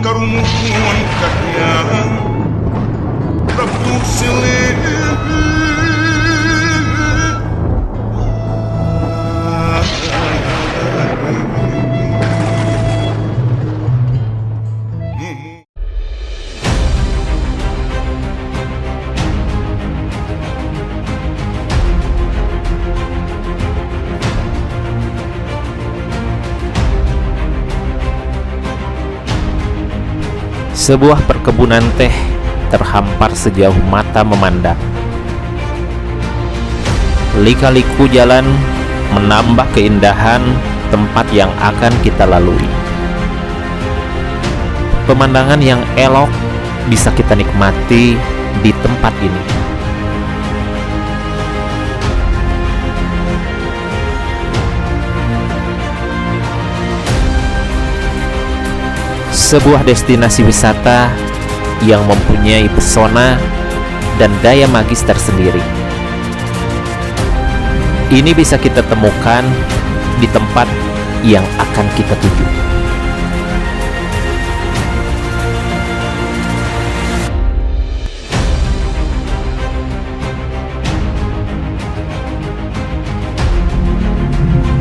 karumuhon kanya Prabu Silih Sebuah perkebunan teh terhampar sejauh mata memandang. Lika-liku jalan menambah keindahan tempat yang akan kita lalui. Pemandangan yang elok bisa kita nikmati di tempat ini. Sebuah destinasi wisata yang mempunyai pesona dan daya magis tersendiri. Ini bisa kita temukan di tempat yang akan kita tuju.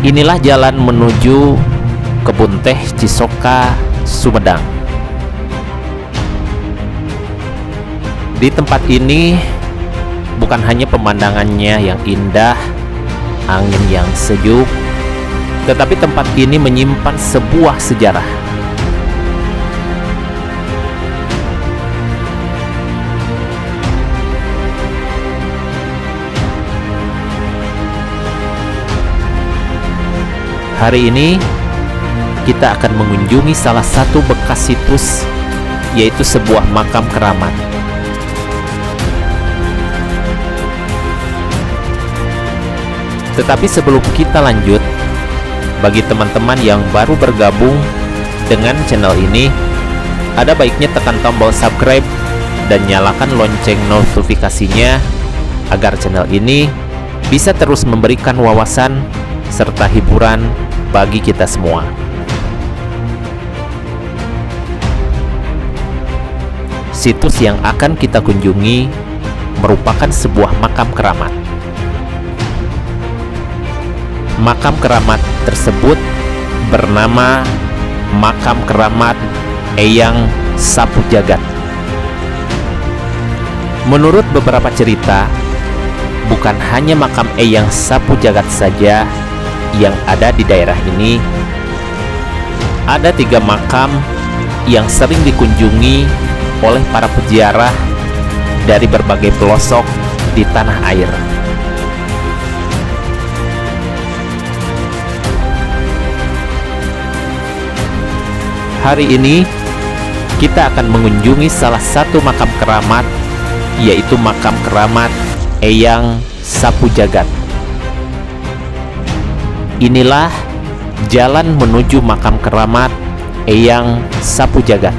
Inilah jalan menuju Kebun Teh Cisoka, Sumedang. Di tempat ini bukan hanya pemandangannya yang indah, angin yang sejuk, tetapi tempat ini menyimpan sebuah sejarah. Hari ini kita akan mengunjungi salah satu bekas situs, yaitu sebuah makam keramat. Tetapi sebelum kita lanjut, bagi teman-teman yang baru bergabung dengan channel ini, ada baiknya tekan tombol subscribe dan nyalakan lonceng notifikasinya agar channel ini bisa terus memberikan wawasan serta hiburan bagi kita semua. Situs yang akan kita kunjungi merupakan sebuah makam keramat. Makam keramat tersebut bernama Makam Keramat Eyang Sapu Jagat. Menurut beberapa cerita, bukan hanya makam Eyang Sapu Jagat saja yang ada di daerah ini. Ada 3 makam yang sering dikunjungi oleh para peziarah dari berbagai pelosok di tanah air. Hari ini kita akan mengunjungi salah satu makam keramat, yaitu Makam Keramat Eyang Sapu Jagat. Inilah jalan menuju Makam Keramat Eyang Sapu Jagat.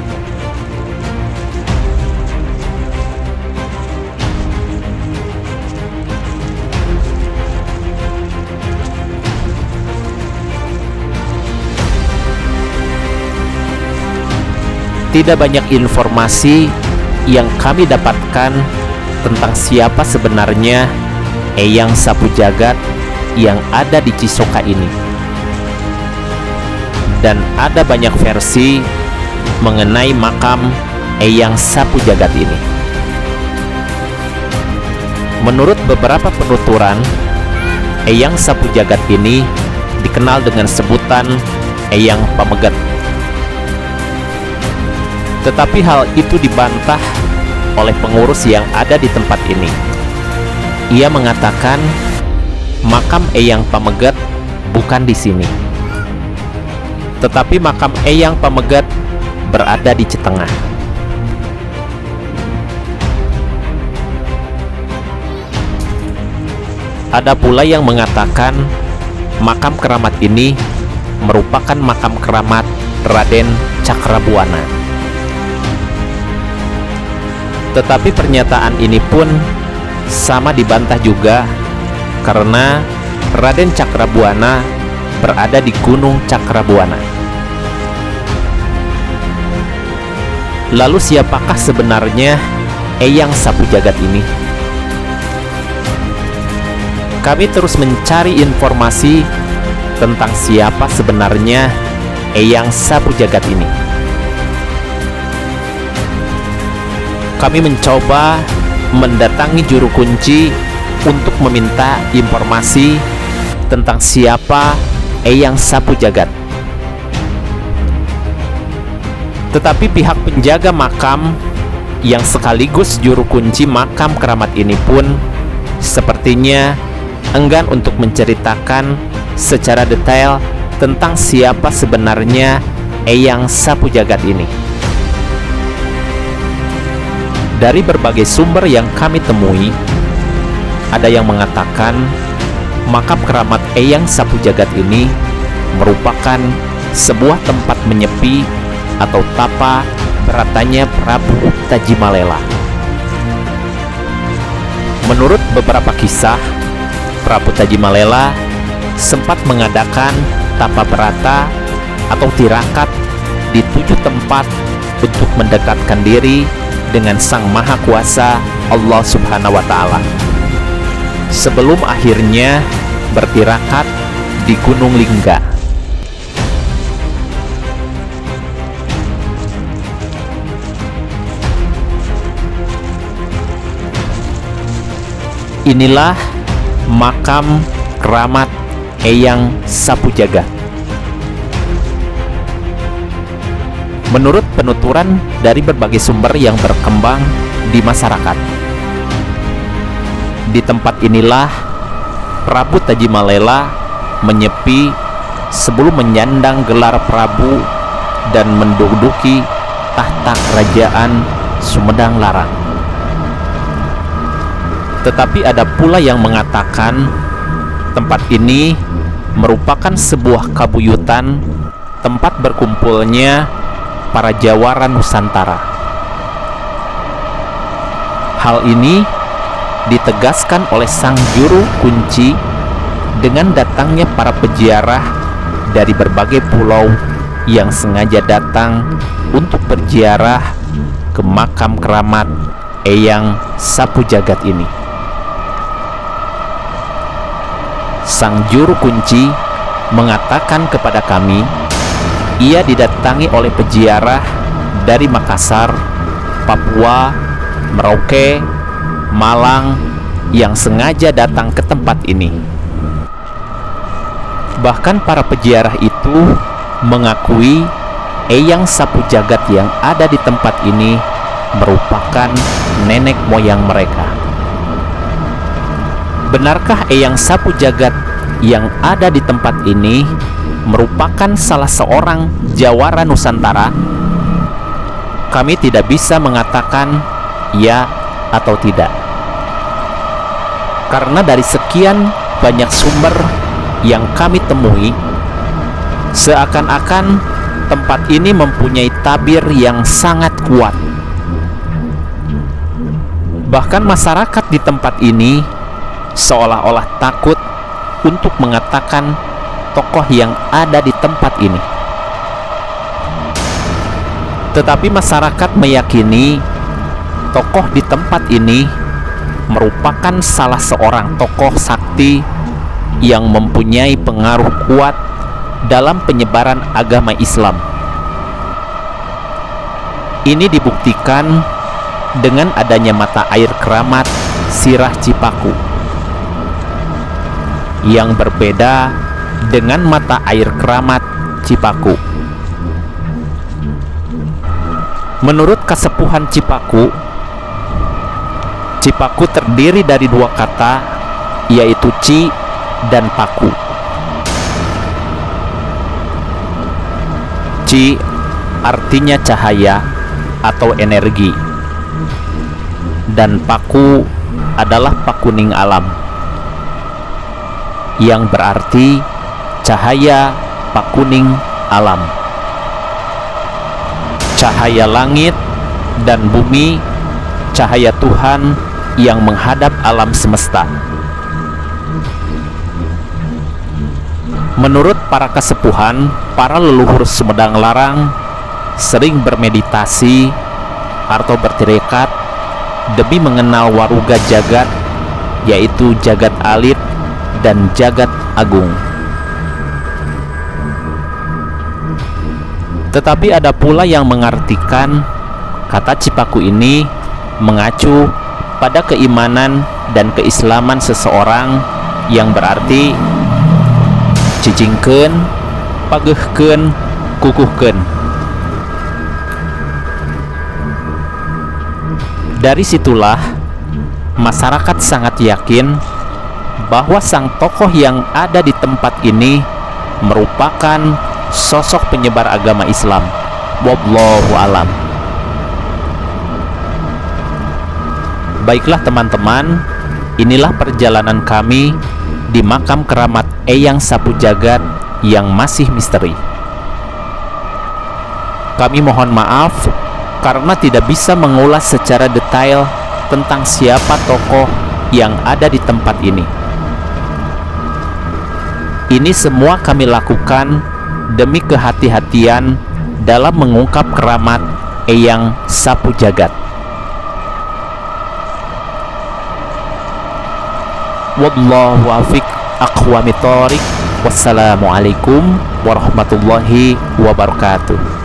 Tidak banyak informasi yang kami dapatkan tentang siapa sebenarnya Eyang Sapu Jagat yang ada di Cisoka ini. Dan ada banyak versi mengenai makam Eyang Sapu Jagat ini. Menurut beberapa penuturan, Eyang Sapu Jagat ini dikenal dengan sebutan Eyang Pamegat. Tetapi hal itu dibantah oleh pengurus yang ada di tempat ini. Ia mengatakan makam Eyang Pamegat bukan di sini, tetapi makam Eyang Pamegat berada di Cetengah. Ada pula yang mengatakan makam keramat ini merupakan makam keramat Raden Cakrabuana. Tetapi pernyataan ini pun sama dibantah juga, karena Raden Cakrabuana berada di Gunung Cakrabuana. Lalu siapakah sebenarnya Eyang Sapu Jagat ini? Kami terus mencari informasi tentang siapa sebenarnya Eyang Sapu Jagat ini. Kami mencoba mendatangi juru kunci untuk meminta informasi tentang siapa Eyang Sapu Jagat. Tetapi pihak penjaga makam yang sekaligus juru kunci makam keramat ini pun sepertinya enggan untuk menceritakan secara detail tentang siapa sebenarnya Eyang Sapu Jagat ini. Dari berbagai sumber yang kami temui, ada yang mengatakan makam keramat Eyang Sapu Jagat ini merupakan sebuah tempat menyepi atau tapa beratanya Prabu Tajimalela. Menurut beberapa kisah, Prabu Tajimalela sempat mengadakan tapa berata atau tirakat di 7 tempat untuk mendekatkan diri dengan Sang Maha Kuasa Allah Subhanahu wa Ta'ala, sebelum akhirnya bertirakat di Gunung Lingga. Inilah makam keramat Eyang Sapu Jagat. Menurut penuturan dari berbagai sumber yang berkembang di masyarakat, di tempat inilah Prabu Tajimalela menyepi sebelum menyandang gelar Prabu dan menduduki tahta kerajaan Sumedang Larang. Tetapi ada pula yang mengatakan tempat ini merupakan sebuah kabuyutan tempat berkumpulnya para jawara Nusantara. Hal ini ditegaskan oleh sang juru kunci dengan datangnya para peziarah dari berbagai pulau yang sengaja datang untuk berziarah ke makam keramat Eyang Sapu Jagat ini. Sang juru kunci mengatakan kepada kami, ia didatangi oleh peziarah dari Makassar, Papua, Merauke, Malang yang sengaja datang ke tempat ini. Bahkan para peziarah itu mengakui Eyang Sapu Jagat yang ada di tempat ini merupakan nenek moyang mereka. Benarkah Eyang Sapu Jagat yang ada di tempat ini merupakan salah seorang jawara Nusantara? Kami tidak bisa mengatakan ya atau tidak, karena dari sekian banyak sumber yang kami temui, seakan-akan tempat ini mempunyai tabir yang sangat kuat. Bahkan masyarakat di tempat ini seolah-olah takut untuk mengatakan tokoh yang ada di tempat ini. Tetapi masyarakat meyakini tokoh di tempat ini merupakan salah seorang tokoh sakti yang mempunyai pengaruh kuat dalam penyebaran agama Islam. Ini dibuktikan dengan adanya mata air keramat Sirah Cipaku yang berbeda dengan mata air keramat Cipaku. Menurut Kasepuhan Cipaku, Cipaku terdiri dari 2 kata, yaitu Ci dan Paku. Ci artinya cahaya atau energi, dan Paku adalah pakuning alam, yang berarti cahaya pakuning alam, cahaya langit dan bumi, cahaya Tuhan yang menghadap alam semesta. Menurut para kasepuhan, para leluhur Sumedang Larang sering bermeditasi Arto bertekad demi mengenal waruga jagat, yaitu jagat alit dan jagat agung. Tetapi ada pula yang mengartikan kata Cipaku ini mengacu pada keimanan dan keislaman seseorang, yang berarti cicingkeun, pageuhkeun, kukuhkeun. Dari situlah masyarakat sangat yakin bahwa sang tokoh yang ada di tempat ini merupakan sosok penyebar agama Islam. Wallahu alam. Baiklah teman-teman, inilah perjalanan kami di makam keramat Eyang Sapu Jagat yang masih misteri. Kami mohon maaf karena tidak bisa mengulas secara detail tentang siapa tokoh yang ada di tempat ini. Ini semua kami lakukan demi kehati-hatian dalam mengungkap keramat Eyang Sapu Jagat. Wallahu afiq aqwamit thoriq. Wassalamualaikum warahmatullahi wabarakatuh.